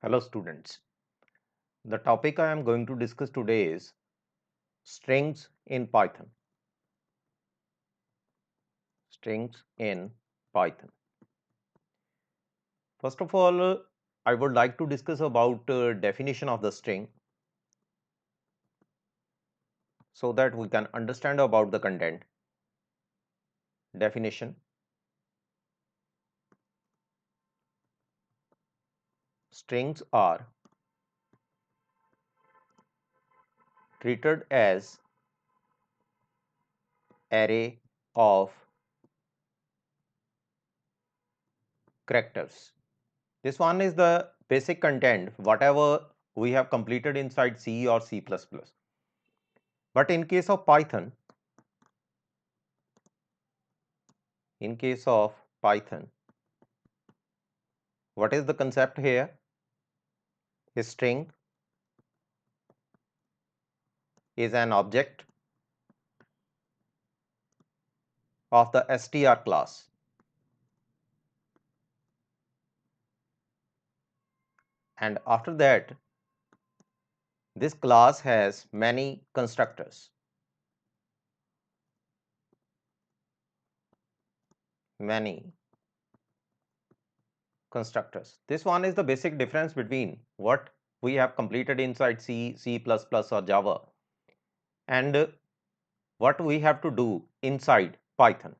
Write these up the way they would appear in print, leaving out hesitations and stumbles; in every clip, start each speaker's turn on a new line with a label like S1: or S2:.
S1: Hello students. The topic I am going to discuss today is strings in Python. Strings in Python. First of all, I would like to discuss about definition of the string so that we can understand about the content. Definition. Strings are treated as array of characters. This one is the basic content whatever we have completed inside C or C++. But in case of Python, what is the concept here? A string is an object of the str class. And after that, this class has many constructors. This one is the basic difference between what we have completed inside C, C++ or Java and what we have to do inside Python.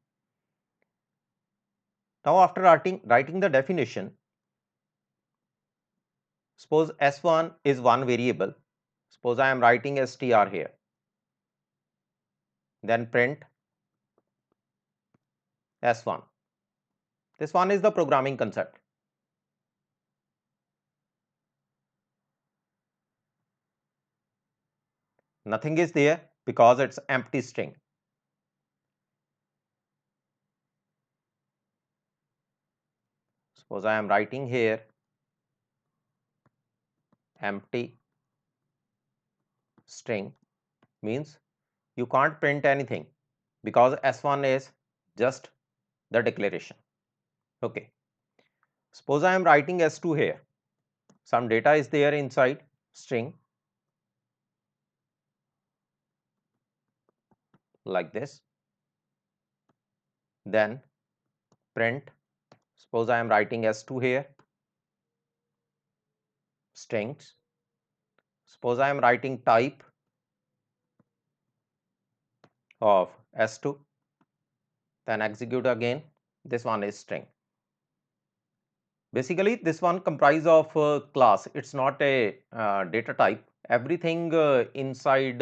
S1: Now after writing the definition, suppose S1 is one variable. Suppose I am writing str here. Then print S1. This one is the programming concept. Nothing is there because it's empty string. Suppose I am writing here empty string, means you can't print anything because S1 is just the declaration. Okay. Suppose I am writing S2 here. Some data is there inside string like this. Then print. Suppose I am writing S2 here. Strings. Suppose I am writing type of S2. Then execute again. This one is string. Basically, this one comprise of class. It's not a data type. Everything inside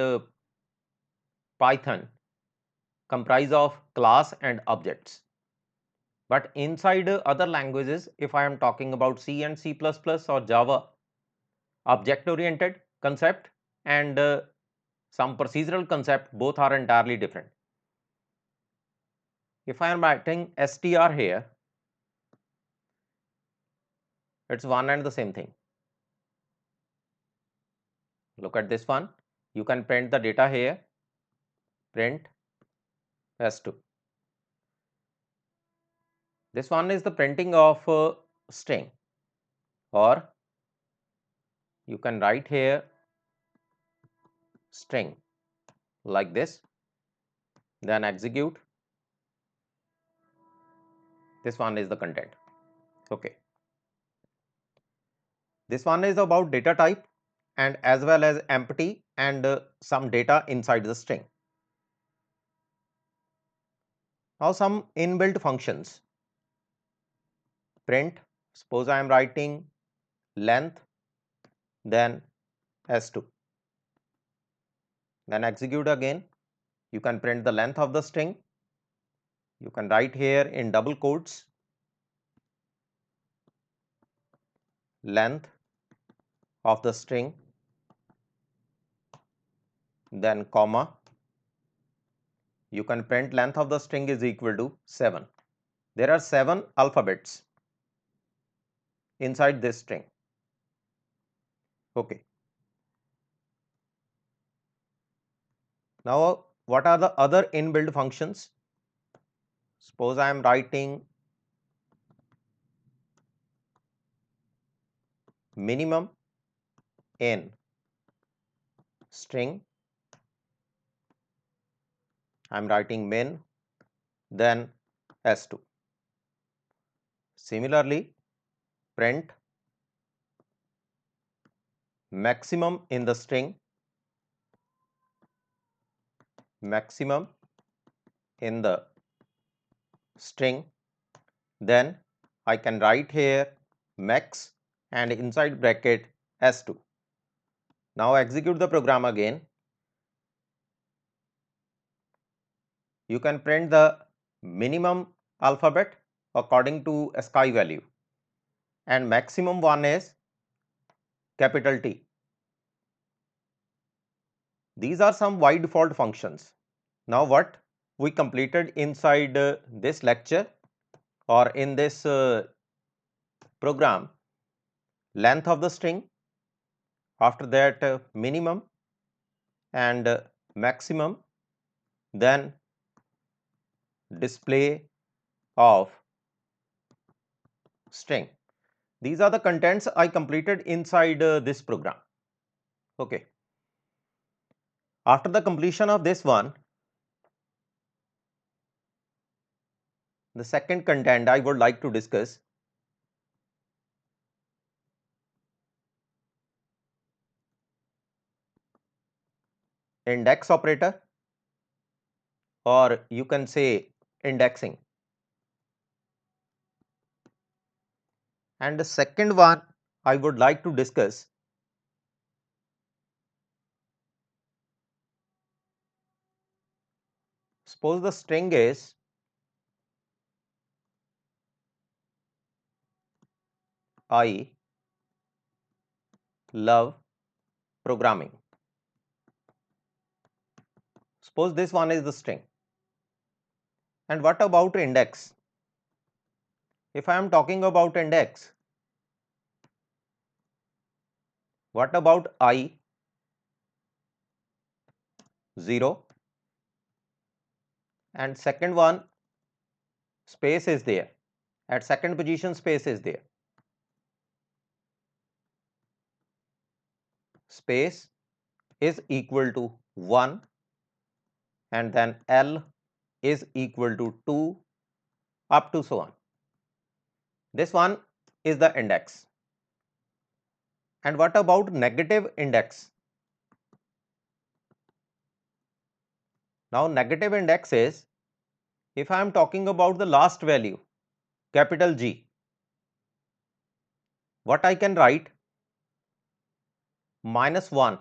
S1: Python comprise of class and objects. But inside other languages, if I am talking about C and C++ or Java, object-oriented concept and some procedural concept, both are entirely different. If I am writing str here, it's one and the same thing. Look at this one. You can print the data here, print S2. This one is the printing of string, or you can write here string like this, then execute. This one is the content. Okay. This one is about data type and as well as empty and some data inside the string. Now some inbuilt functions. Print, suppose I am writing length, then S2. Then execute again. You can print the length of the string. You can write here in double quotes length of the string, then comma. You can print length of the string is equal to 7. There are 7 alphabets inside this string. Okay. Now, what are the other inbuilt functions? Suppose I am writing minimum in string, I am writing min, then s2. Similarly, print maximum in the string, maximum in the string, then I can write here max and inside bracket s2. Now execute the program again. You can print the minimum alphabet according to ASCII value, and maximum one is capital T. These are some by default functions. Now what we completed inside this lecture or in this program, length of the string, after that minimum and maximum, then display of string. These are the contents I completed inside this program. Okay. After the completion of this one, the second content I would like to discuss index operator, or you can say indexing. And the second one I would like to discuss suppose the string is I love programming. Suppose this one is the string. And what about index? If I am talking about index, what about I 0 and second one space is there, at second position space is there, space is equal to 1 and then L is equal to 2 up to so on. This one is the index. And what about negative index? Now negative index is, if I am talking about the last value capital G, what I can write -1,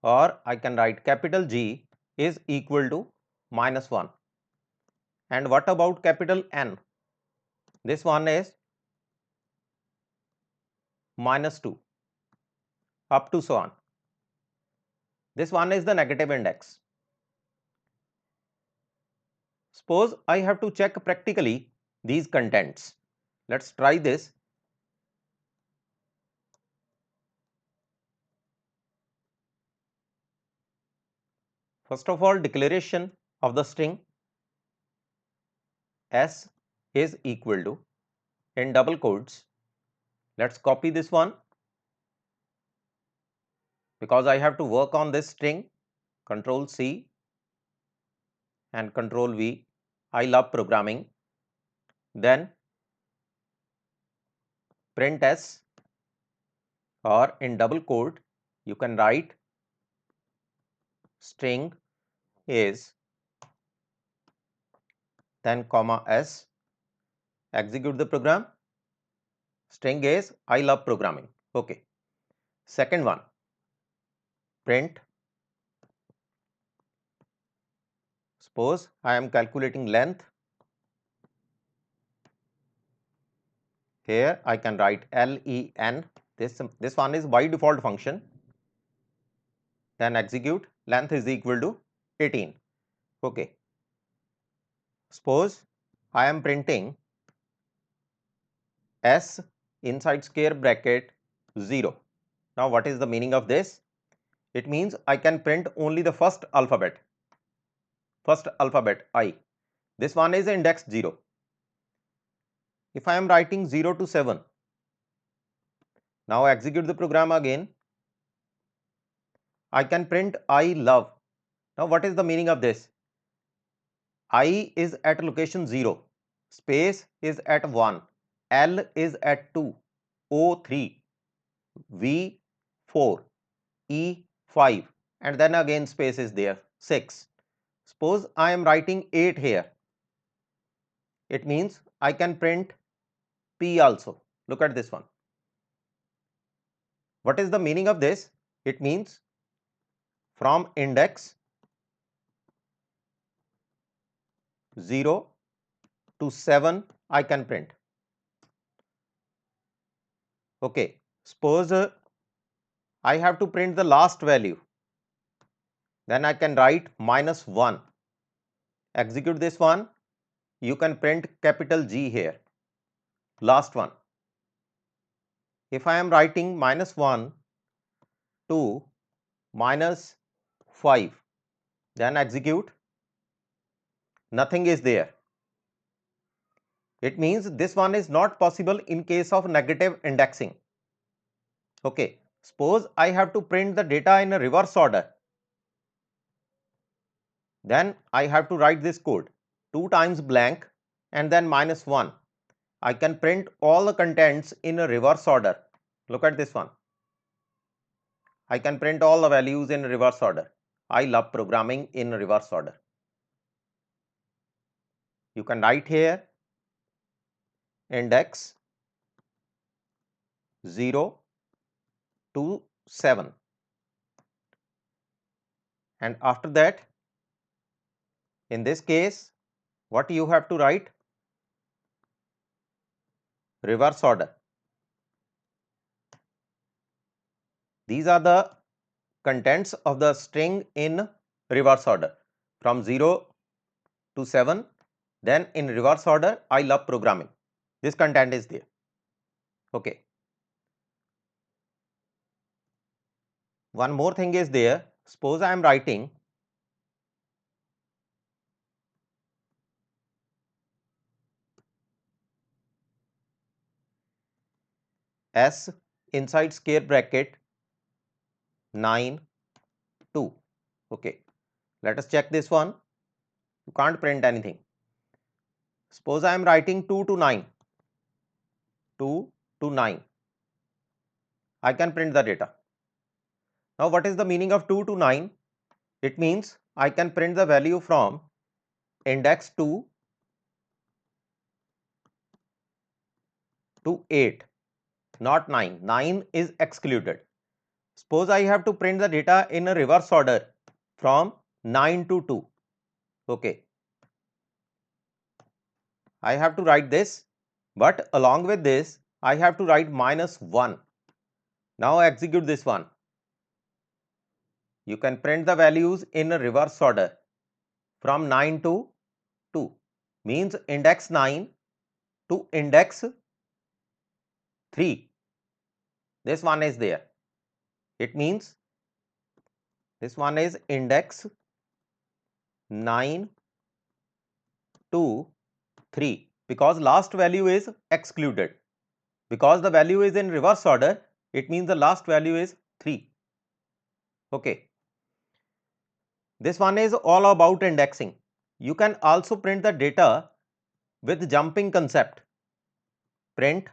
S1: or I can write capital G is equal to -1. And what about capital N? This one is -2 up to so on. This one is the negative index. Suppose I have to check practically these contents. Let's try this. First of all, declaration of the string S is equal to, in double quotes, let's copy this one because I have to work on this string, Control C and Control V. I love programming. Then print S, or in double quote you can write string is, then comma S, execute the program. String is I love programming. Okay. Second one, print, suppose I am calculating length. Here I can write len. This one is by default function. Then execute, length is equal to 18. Okay. Suppose I am printing S inside square bracket 0. Now what is the meaning of this? It means I can print only the first alphabet I. This one is index 0. If I am writing 0 to 7, Now execute the program again. I can print I love. Now what is the meaning of this? I is at location 0, space is at 1, L is at 2, O 3, V 4, E 5, and then again space is there 6. Suppose I am writing 8 here. It means I can print P also. Look at this one. What is the meaning of this? It means from index 0 to 7 I can print. Okay, suppose I have to print the last value. Then I can write -1. Execute this one. You can print capital G here. Last one. If I am writing -1 to -5, then execute. Nothing is there. It means this one is not possible in case of negative indexing. Okay, suppose I have to print the data in a reverse order. Then I have to write this code 2 times blank and then -1. I can print all the contents in a reverse order. Look at this one. I can print all the values in reverse order. I love programming in reverse order. You can write here index 0 to 7. And after that, in this case, what you have to write? Reverse order. These are the contents of the string in reverse order from 0 to 7. Then in reverse order, I love programming. This content is there. Okay. One more thing is there. Suppose I am writing S inside square bracket 9 2. Okay. Let us check this one. You can't print anything. Suppose I am writing 2 to 9. 2 to 9. I can print the data. Now what is the meaning of 2 to 9? It means I can print the value from index 2 to 8, not 9. 9 is excluded. Suppose I have to print the data in a reverse order from 9 to 2. Okay. I have to write this, but along with this, I have to write -1. Now execute this one. You can print the values in a reverse order from 9 to 2. Means index 9 to index 3. This one is there. It means this one is index 9 to 3 because last value is excluded. Because the value is in reverse order, it means the last value is 3. Okay. This one is all about indexing. You can also print the data with jumping concept. Print,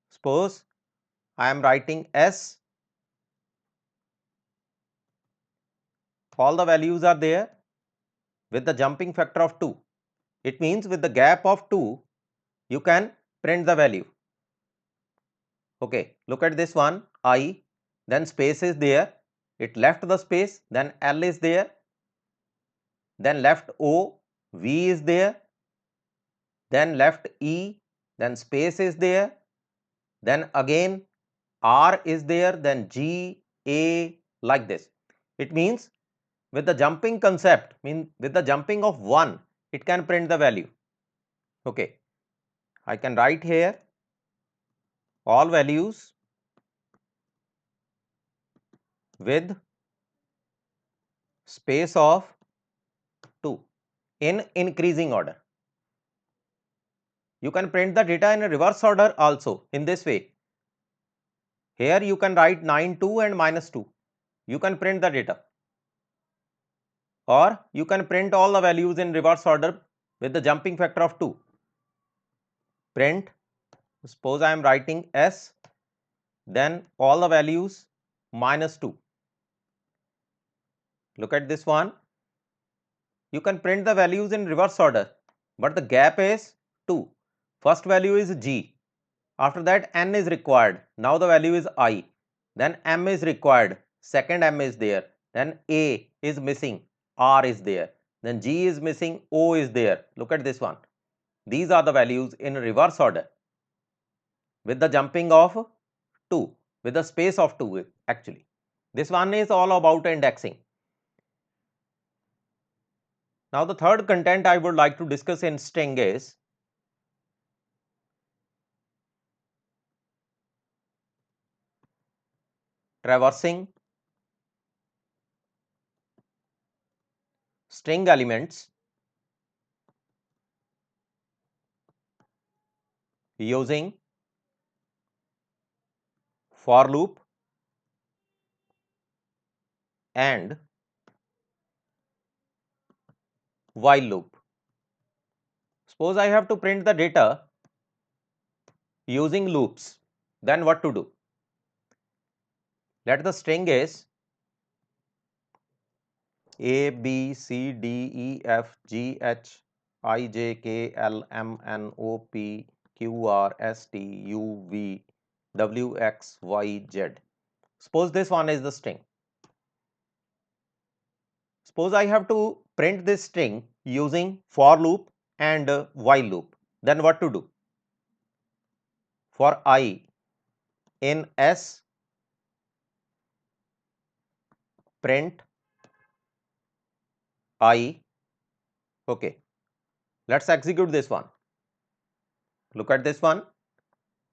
S1: suppose I am writing S, all the values are there with the jumping factor of 2. It means with the gap of 2, you can print the value. Okay, look at this one, I, then space is there, it left the space, then L is there, then left O, V is there, then left E, then space is there, then again R is there, then G, A, like this. It means with the jumping concept, with the jumping of 1, it can print the value. Okay, I can write here all values with space of 2 in increasing order. You can print the data in a reverse order also in this way. Here you can write 9, 2 and -2. You can print the data, or you can print all the values in reverse order with the jumping factor of 2. Print, suppose I am writing S, then all the values -2. Look at this one. You can print the values in reverse order, but the gap is 2. First value is G. After that N is required. Now the value is I. Then M is required. Second M is there. Then A is missing. R is there. Then G is missing. O is there. Look at this one. These are the values in reverse order with the jumping of 2, with the space of 2 actually. This one is all about indexing. Now the third content I would like to discuss in string is traversing string elements using for loop and while loop. Suppose I have to print the data using loops, then what to do? Let the string is A, B, C, D, E, F, G, H, I, J, K, L, M, N, O, P, Q, R, S, T, U, V, W, X, Y, Z. Suppose this one is the string. Suppose I have to print this string using for loop and while loop, then what to do? For I in S, print I. Okay, let's execute this one. Look at this one.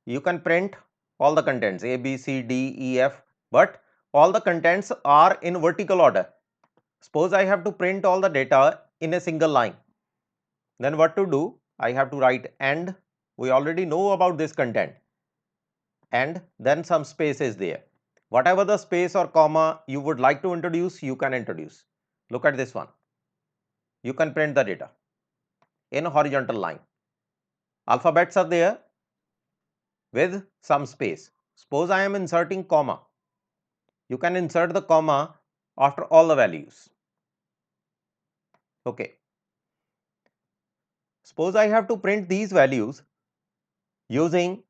S1: You can print all the contents A, B, C, D, E, F, but all the contents are in vertical order. Suppose I have to print all the data in a single line. Then what to do? I have to write end. We already know about this content. And then some space is there. Whatever the space or comma you would like to introduce, you can introduce. Look at this one. You can print the data in a horizontal line. Alphabets are there with some space. Suppose I am inserting comma. You can insert the comma after all the values. Okay. Suppose I have to print these values using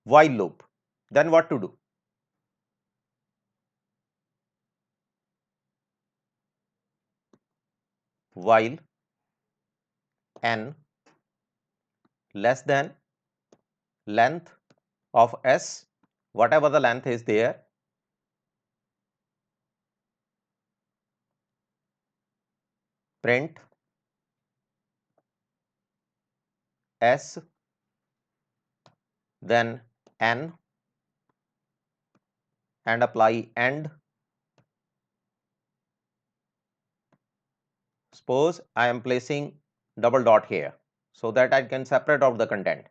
S1: while loop. Then what to do? While n less than length of s, whatever the length is there, print s, then n, and apply end. Suppose I am placing double dot here so that I can separate out the content.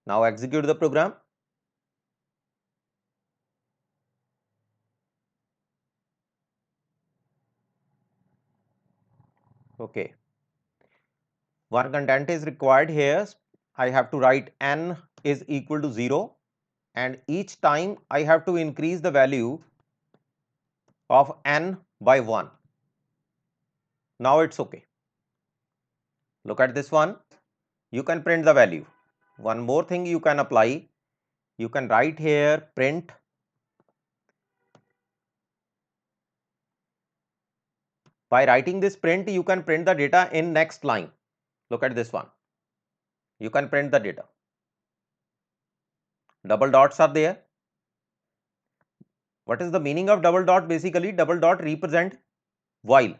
S1: Now execute the program. Okay. One content is required here. I have to write n is equal to 0, and each time I have to increase the value of n by 1. Now it's okay. Look at this one. You can print the value. One more thing you can apply. You can write here print by writing this print. You can print the data in next line. Look at this one. You can print the data. Double dots are there. What is the meaning of double dot? Basically, double dot represent while.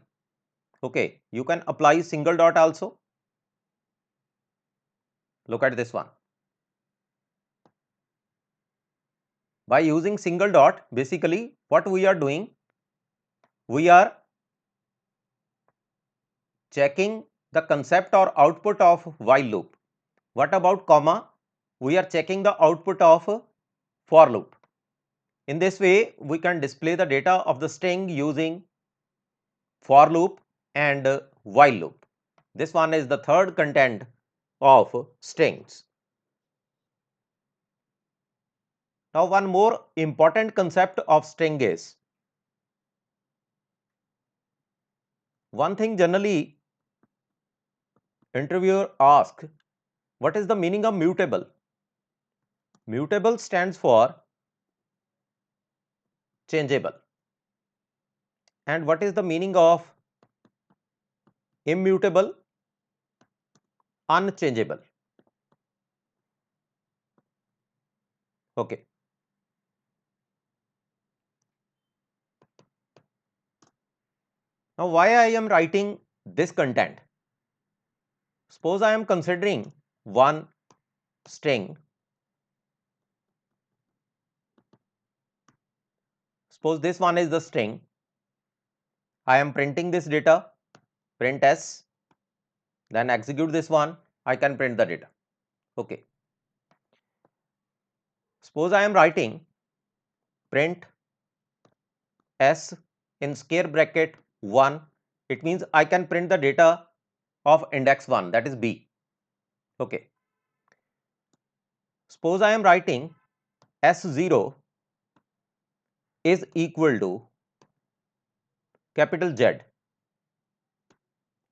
S1: Okay, you can apply single dot also. Look at this one. By using single dot, basically what we are doing, we are checking the concept or output of while loop. What about comma? we are checking the output of a for loop. In this way, we can display the data of the string using for loop and while loop. This one is the third content of strings. Now, one more important concept of string is, one thing generally interviewer asks, what is the meaning of mutable? Mutable stands for changeable. And what is the meaning of immutable? Unchangeable. Okay. Now, why I am writing this content? Suppose I am considering one string. Suppose this one is the string. I am printing this data, print s, then execute this one, I can print the data. Okay. Suppose I am writing print s in square bracket 1, it means I can print the data of index 1, that is b. Okay. Suppose I am writing s0 is equal to capital Z,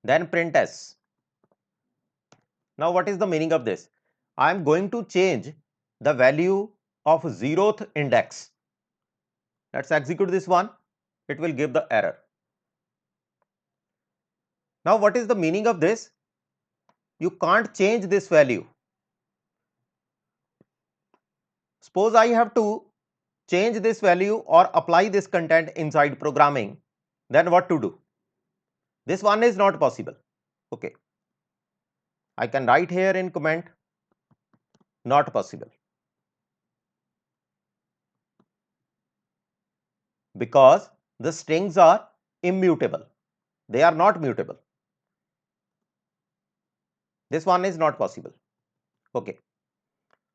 S1: then print s. Now, what is the meaning of this? I am going to change the value of 0th index. Let's execute this one. It will give the error. Now, what is the meaning of this? You can't change this value. Suppose I have to change this value or apply this content inside programming, then what to do? This one is not possible. Okay. I can write here in comment, not possible. Because the strings are immutable. They are not mutable. This one is not possible. Okay.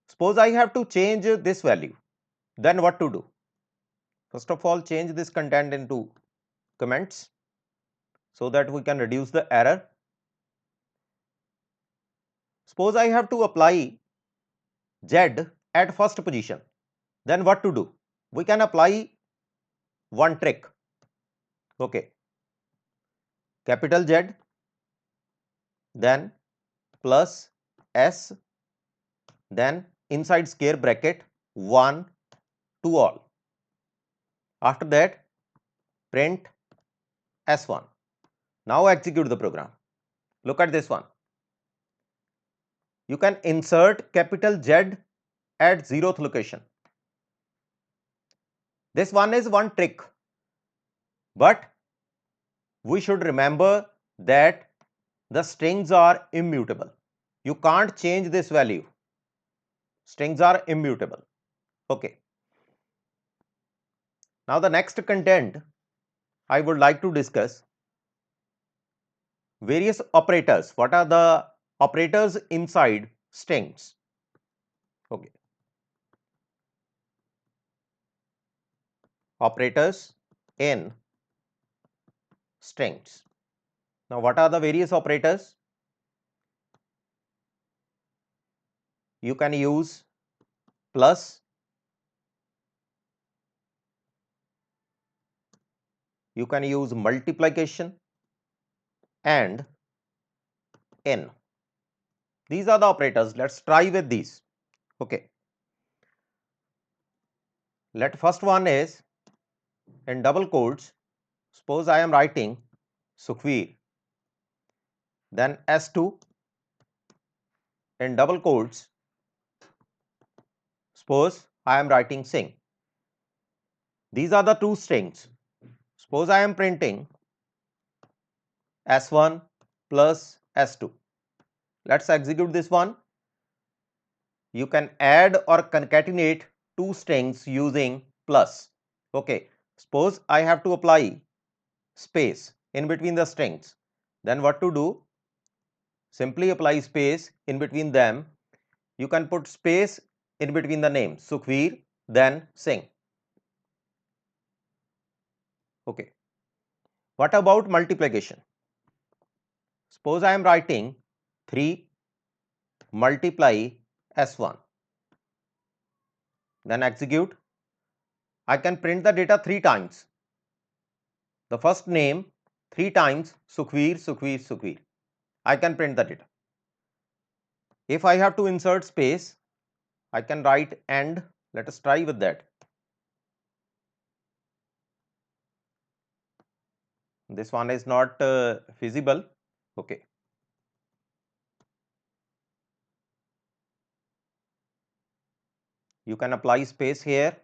S1: Suppose I have to change this value, then what to do? First of all, change this content into comments so that we can reduce the error. Suppose I have to apply Z at first position, then what to do? We can apply one trick. Okay. Capital Z, then plus S, then inside square bracket 1 to all. After that, print S1. Now execute the program. Look at this one. You can insert capital Z at 0th location. This one is one trick, but we should remember that the strings are immutable. You can't change this value. Strings are immutable. Okay. Now, the next content I would like to discuss various operators. What are the operators inside strings? Okay. Operators in strings. Now, what are the various operators? You can use plus, you can use multiplication and n. These are the operators. Let's try with these. Okay. Let first one is in double quotes. Suppose I am writing Sukhveer, then S2 in double quotes. Suppose I am writing Singh. These are the two strings. Suppose I am printing S1 plus S2. Let's execute this one. You can add or concatenate two strings using plus. Okay. Suppose I have to apply space in between the strings. Then what to do? Simply apply space in between them. you can put space in between the name Sukhveer, then Singh. Okay. What about multiplication? Suppose I am writing 3 multiply S1, then execute. I can print the data 3 times. The first name 3 times Sukhveer, Sukhveer, Sukhveer. I can print the data. If I have to insert space, I can write and. Let us try with that. This one is not feasible. Okay. You can apply space here,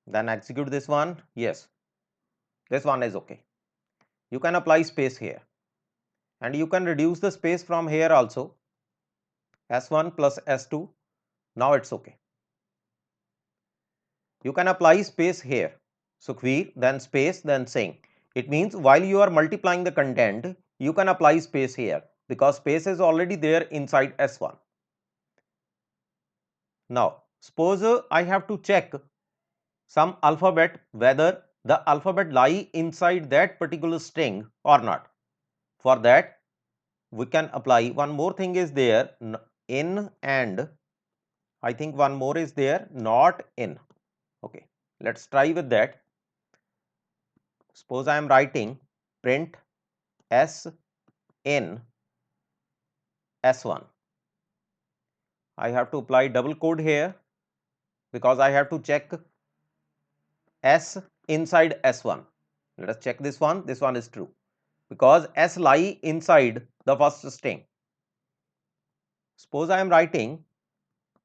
S1: then execute this one. Yes, this one is okay. You can apply space here, and you can reduce the space from here also. S1 plus S2. Now it's okay. You can apply space here. Sukhveer, then space, then Singh. It means while you are multiplying the content, you can apply space here because space is already there inside S1. Now, suppose I have to check some alphabet whether the alphabet lie inside that particular string or not. For that, we can apply one more thing is there, in, and I think one more is there, not in. Okay, let's try with that. Suppose I am writing print S in S1. I have to apply double code here because I have to check S inside S1. Let us check this one. This one is true because S lie inside the first string. Suppose I am writing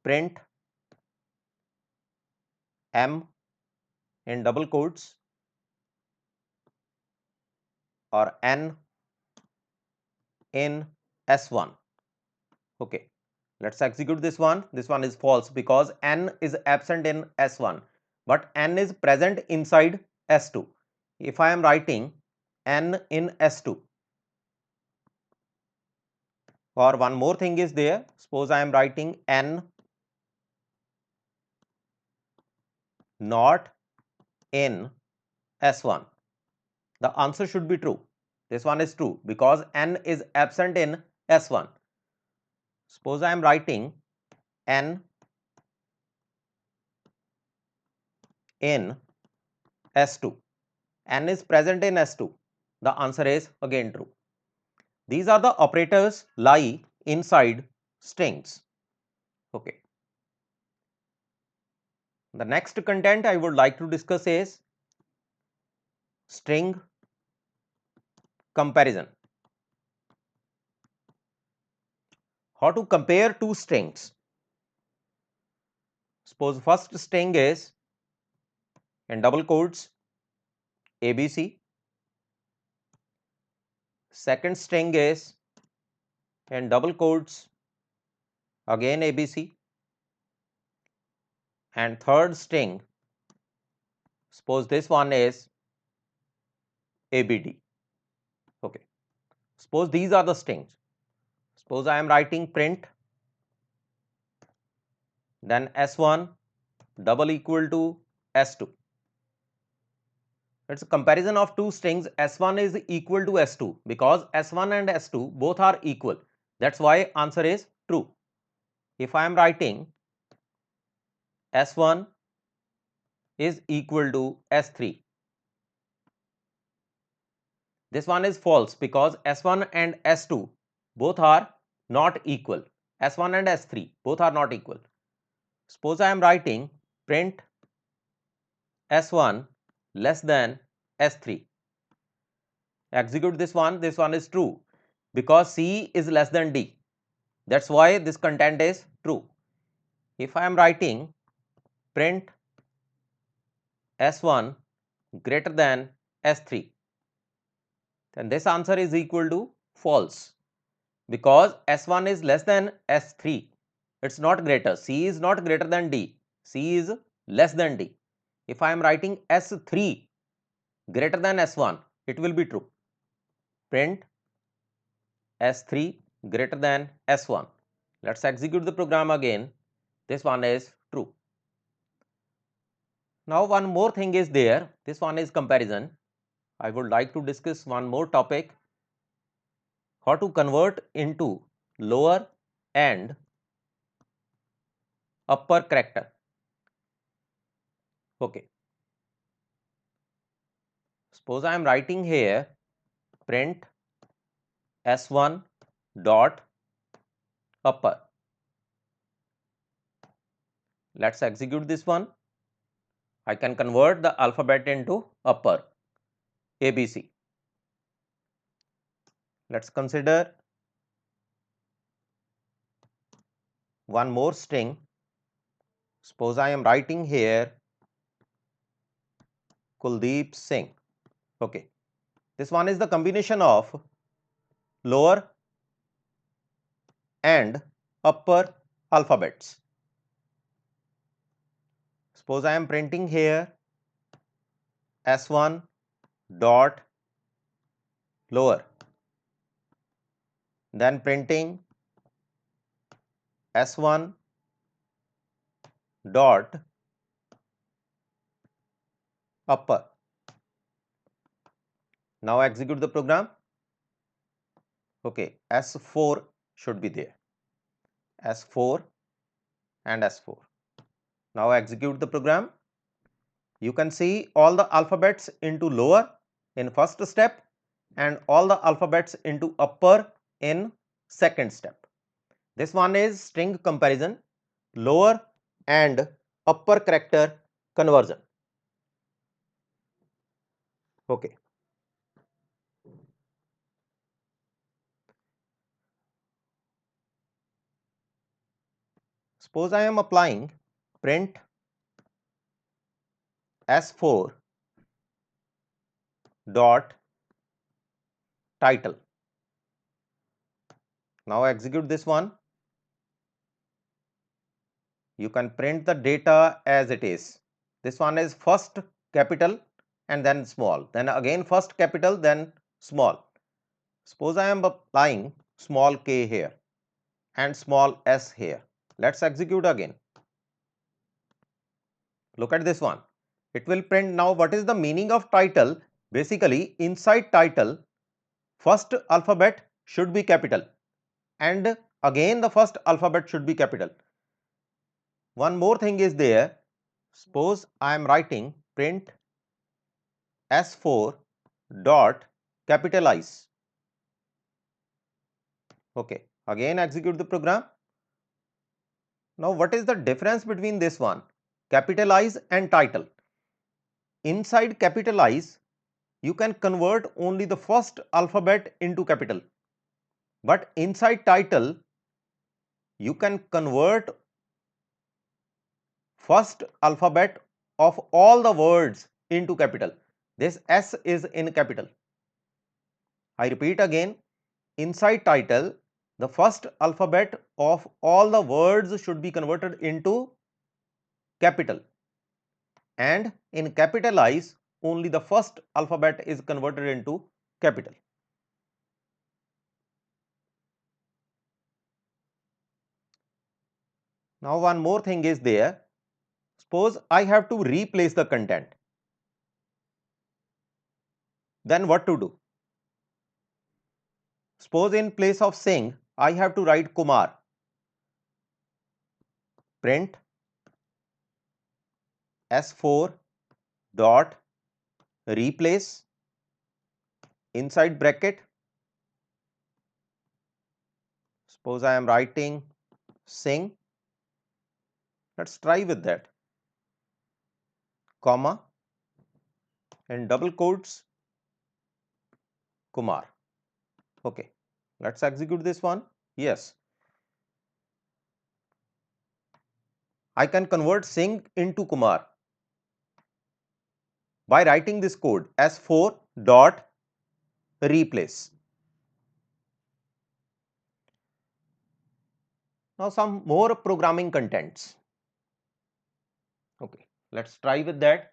S1: print M in double quotes or N in S1. Okay, let's execute this one. This one is false because N is absent in S1, but N is present inside S2. If I am writing N in S2, or one more thing is there, suppose I am writing N not in S1, the answer should be true. This one is true because N is absent in S1. Suppose I am writing N in S2. N is present in S2. The answer is again true. These are the operators lie inside strings. Okay. The next content I would like to discuss is string comparison. How to compare two strings? Suppose first string is in double quotes ABC. Second string is in double quotes again ABC. And third string, suppose this one is ABD. Okay. Suppose these are the strings. Suppose I am writing print, then S1 double equal to S2. It's a comparison of two strings. S1 is equal to S2 because S1 and S2 both are equal. That's why answer is true. If I am writing S1 is equal to S3, this one is false because S1 and S2 both are not equal. S1 and S3 both are not equal. Suppose I am writing print S1 less than S3. Execute this one is true because C is less than D. That's why this content is true. If I am writing print S1 greater than S3, then this answer is equal to false because S1 is less than S3. It's not greater. C is not greater than D. C is less than D. If I am writing S3 greater than S1, it will be true. Print S3 greater than S1. Let's execute the program again. This one is true. Now one more thing is there. This one is comparison. I would like to discuss one more topic, how to convert into lower and upper character. Okay. Suppose I am writing here print s1 dot upper. Let's execute this one. I can convert the alphabet into upper ABC. Let's consider one more string. Suppose I am writing here Kuldeep Singh. Okay. This one is the combination of lower and upper alphabets. Suppose I am printing here s1 dot lower, then printing s1 dot upper. Now execute the program. Okay, s4 should be there, s4 and s4. Now execute the program. You can see all the alphabets into lower in first step and all the alphabets into upper in second step. This one is string comparison, lower and upper character conversion. Okay. Suppose I am applying print s4 dot title. Now execute this one. You can print the data as it is. This one is first capital and then small, then again first capital, then small. Suppose I am applying small k here and small s here. Let's execute again. Look at this one. It will print now what is the meaning of title. Basically, inside title, first alphabet should be capital and again the first alphabet should be capital. One more thing is there. Suppose I am writing print s4 dot capitalize. Okay, again execute the program. Now what is the difference between this one, capitalize and title? Inside capitalize, you can convert only the first alphabet into capital, but inside title, you can convert first alphabet of all the words into capital. This S is in capital. I repeat again, inside title, the first alphabet of all the words should be converted into capital, and in capitalize, only the first alphabet is converted into capital. Now one more thing is there. Suppose I have to replace the content. Then what to do? Suppose in place of Singh, I have to write Kumar. Print s4 dot replace inside bracket. Suppose I am writing Singh. Let's try with that. Comma and double quotes Kumar. Okay, let's execute this one. Yes, I can convert Singh into Kumar by writing this code s4 dot replace. Now some more programming contents. Okay, let's try with that.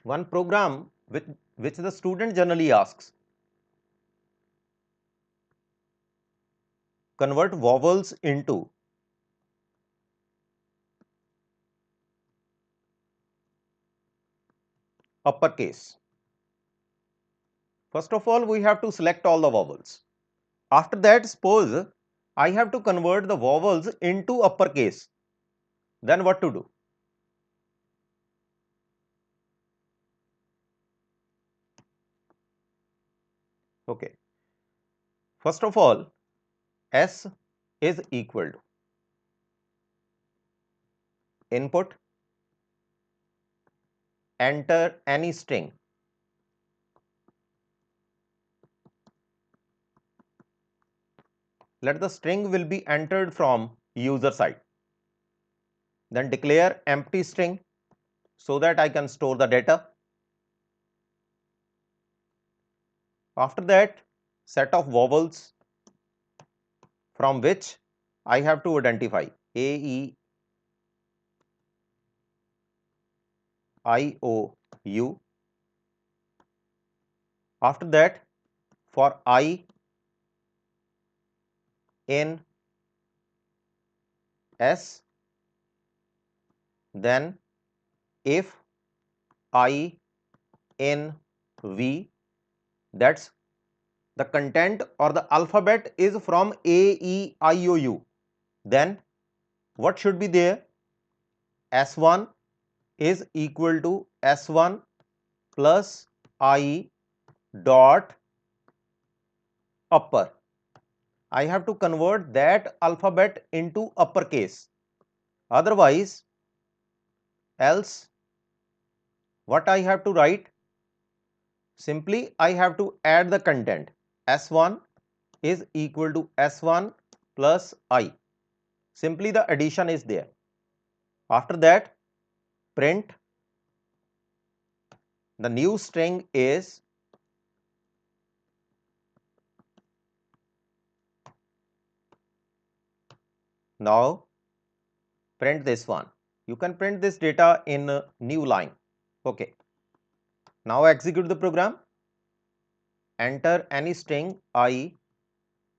S1: One program which the student generally asks, convert vowels into uppercase. First of all, we have to select all the vowels. After that, suppose I have to convert the vowels into uppercase. Then what to do? Okay. First of all, S is equal to input, enter any string. Let the string will be entered from user side. Then declare empty string so that I can store the data. After that, set of vowels from which I have to identify A, E, I, O, U. After that, for I, N, S, then if I, N, V, that's the content or the alphabet is from A, E, I, O, U. Then what should be there? S1 is equal to S1 plus I dot upper. I have to convert that alphabet into uppercase. Otherwise, else what I have to write? Simply I have to add the content. S1 is equal to S1 plus I. Simply the addition is there. After that, print the new string is now print this one. You can print this data in a new line. Okay. Now execute the program. Enter any string. I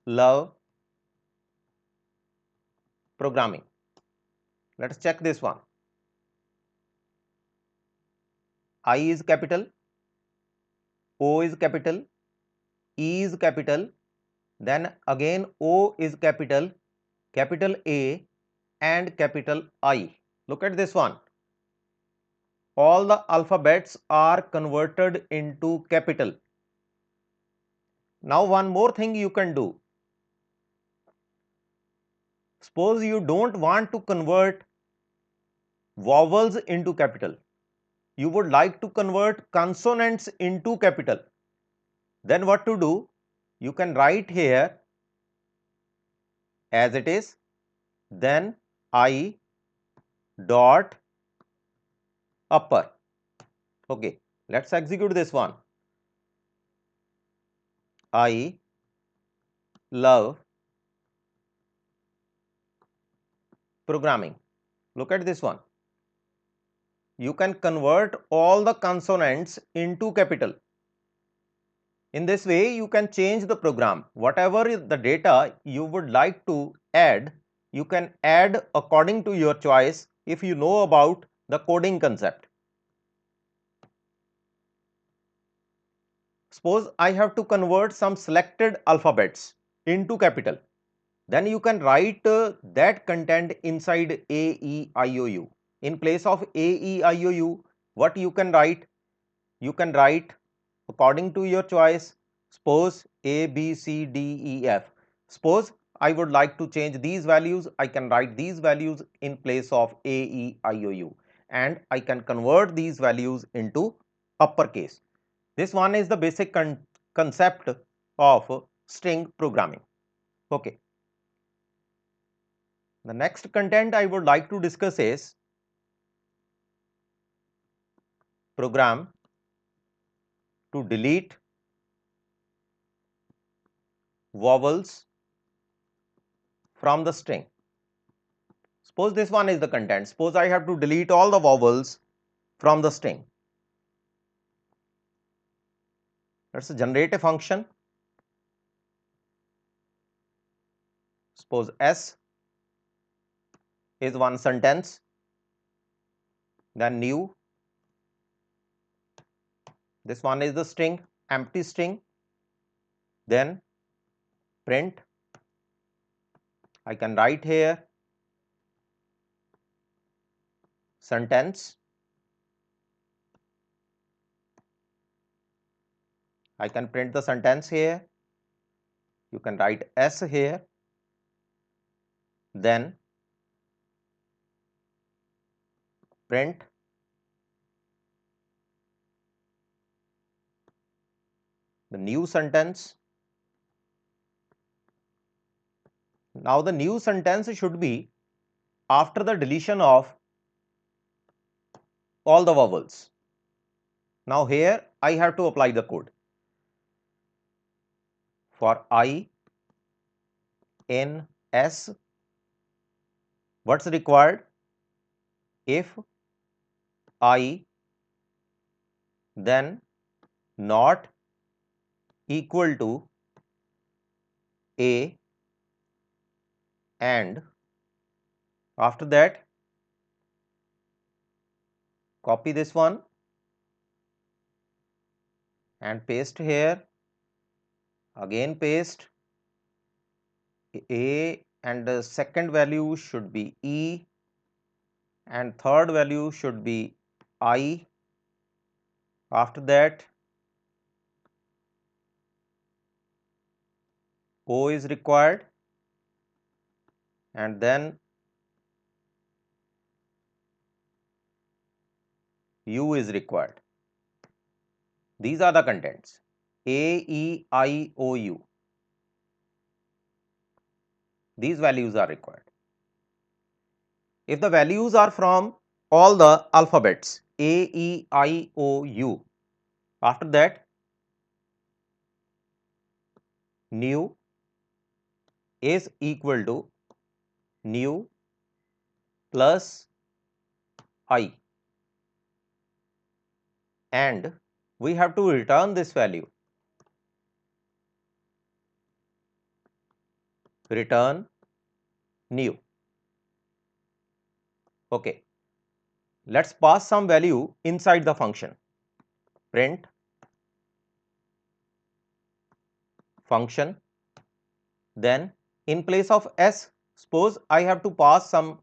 S1: love programming. Let's check this one. I is capital, O is capital, E is capital, then again O is capital, capital A and capital I. Look at this one. All the alphabets are converted into capital. Now one more thing you can do. Suppose you don't want to convert vowels into capital. You would like to convert consonants into capital. Then what to do? You can write here as it is, then I dot upper. Okay, let's execute this one. I love programming. Look at this one. You can convert all the consonants into capital. In this way, you can change the program. Whatever is the data you would like to add, you can add according to your choice if you know about the coding concept. Suppose I have to convert some selected alphabets into capital. Then you can write that content inside A, E, I, O, U. In place of A, E, I, O, U, what you can write? You can write according to your choice. Suppose A, B, C, D, E, F. Suppose I would like to change these values. I can write these values in place of A, E, I, O, U. And I can convert these values into uppercase. This one is the basic concept of string programming. Okay. The next content I would like to discuss is program to delete vowels from the string. Suppose this one is the content. Suppose I have to delete all the vowels from the string. Let's generate a function. Suppose S is one sentence, then new, this one is the string, empty string, then print. I can write here sentence, I can print the sentence here, you can write S here, then print the new sentence. Now the new sentence should be after the deletion of all the vowels. Now here I have to apply the code. For I in S, what's required? If I then not equal to A, and after that copy this one and paste here, again paste A, and the second value should be E, and third value should be I. After that O is required, and then U is required. These are the contents A, E, I, O, U. These values are required. If the values are from all the alphabets A, E, I, O, U, after that new is equal to new plus I, and we have to return this value, return new. Okay, let's pass some value inside the function. Print function, then in place of S, suppose I have to pass some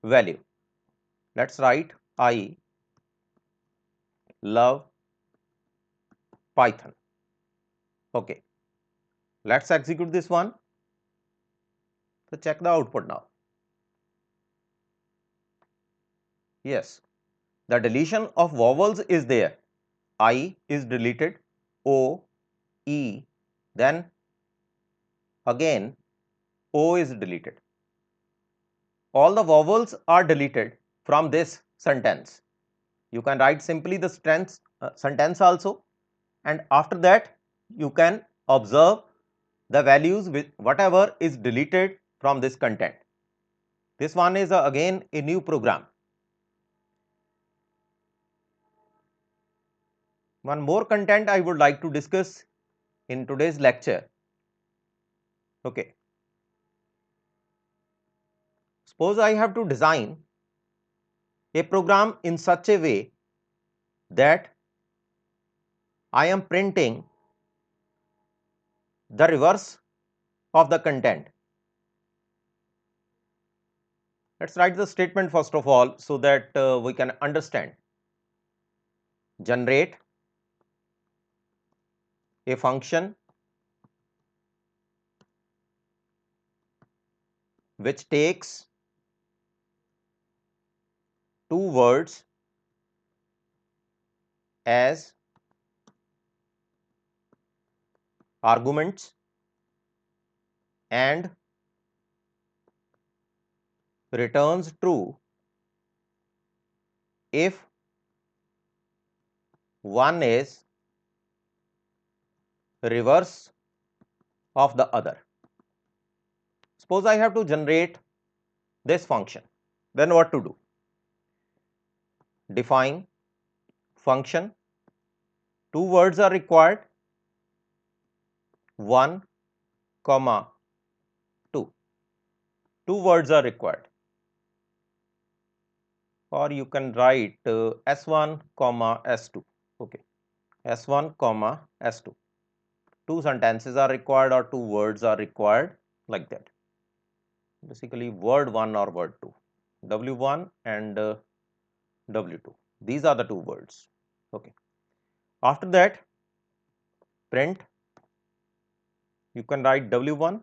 S1: value. Let's write I love Python. Okay, let's execute this one. So check the output now. Yes, the deletion of vowels is there. I is deleted, O, E, then again O is deleted. All the vowels are deleted from this sentence. You can write simply the sentence also, and after that you can observe the values with whatever is deleted from this content. This one is again a new program. One more content I would like to discuss in today's lecture. Okay. Suppose I have to design a program in such a way that I am printing the reverse of the content. Let's write the statement first of all so that we can understand. Generate a function which takes two words as arguments and returns true if one is reverse of the other. Suppose I have to generate this function, then what to do? Define function, two words are required, 1, two words are required, or you can write S1 comma S2. Okay, S1 comma S2. Two sentences are required or two words are required, like that. Basically word 1 or word 2, W1 and W2. These are the two words. Okay. After that, print, you can write W1,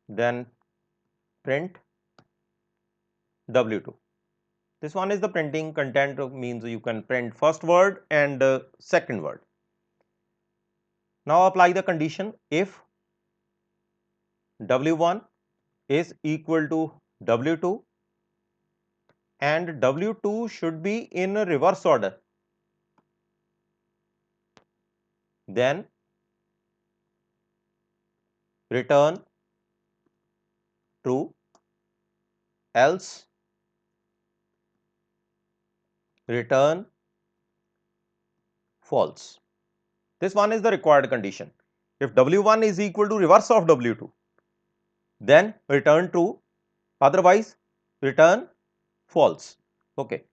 S1: then print W2. This one is the printing content, means you can print first word and second word. Now apply the condition if W1 is equal to W2 and W2 should be in reverse order, then return true, else return false. This one is the required condition. If W1 is equal to reverse of W2, then return true, otherwise return false. Okay,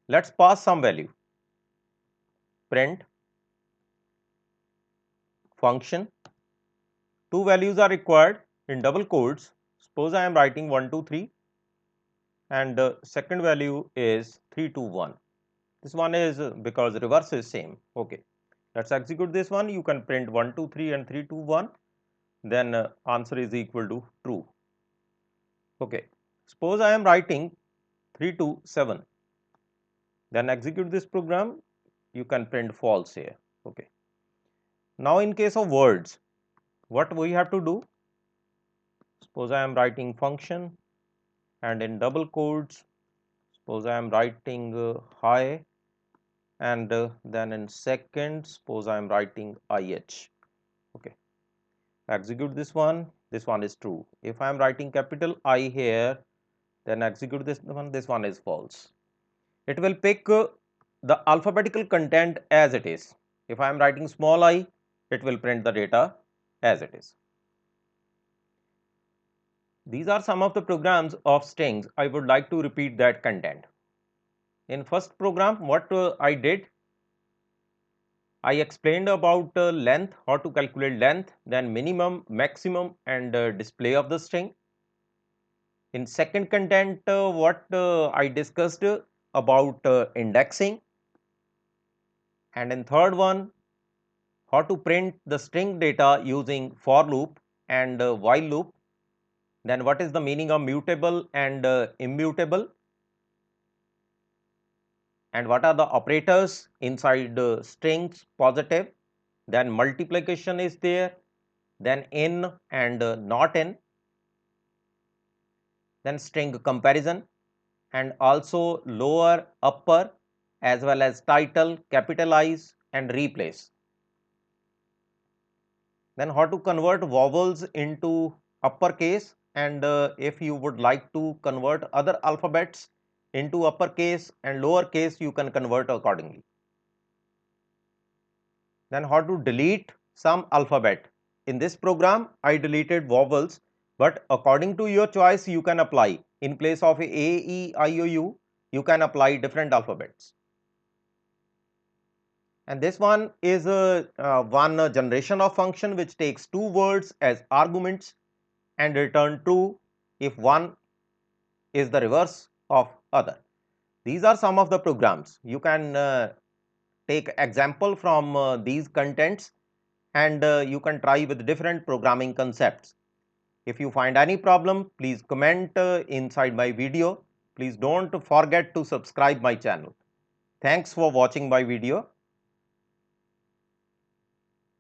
S1: let's pass some value. Print function, two values are required in double quotes. Suppose I am writing 1 2 3 and the second value is 3 2 1. This one is because reverse is same. Okay, let's execute this one. You can print 1 2 3 and 3 2 1, then answer is equal to true. Okay, suppose I am writing 3 2 7, then execute this program, you can print false here. Okay, now in case of words, what we have to do? Suppose I am writing function and in double quotes, suppose I am writing hi, and then in second, suppose I am writing IH. Okay, execute this one is true. If I am writing capital I here, then execute this one is false. It will pick the alphabetical content as it is. If I am writing small I, it will print the data as it is. These are some of the programs of strings. I would like to repeat that content. In first program, what I did, I explained about length, how to calculate length, then minimum, maximum and display of the string. In second content, what I discussed about indexing, and in third one, how to print the string data using for loop and while loop. Then what is the meaning of mutable and immutable, and what are the operators inside strings, positive, then multiplication is there, then in and not in, then string comparison, and also lower, upper, as well as title, capitalize and replace. Then how to convert vowels into uppercase, and if you would like to convert other alphabets into uppercase and lowercase, you can convert accordingly. Then how to delete some alphabet. In this program, I deleted vowels, but according to your choice, you can apply. In place of A, E, I, O, U, you can apply different alphabets. And this one is one generation of function which takes two words as arguments and return true if one is the reverse of other. These are some of the programs. You can take example from these contents, and you can try with different programming concepts. If you find any problem, please comment inside my video. Please don't forget to subscribe my channel. Thanks for watching my video.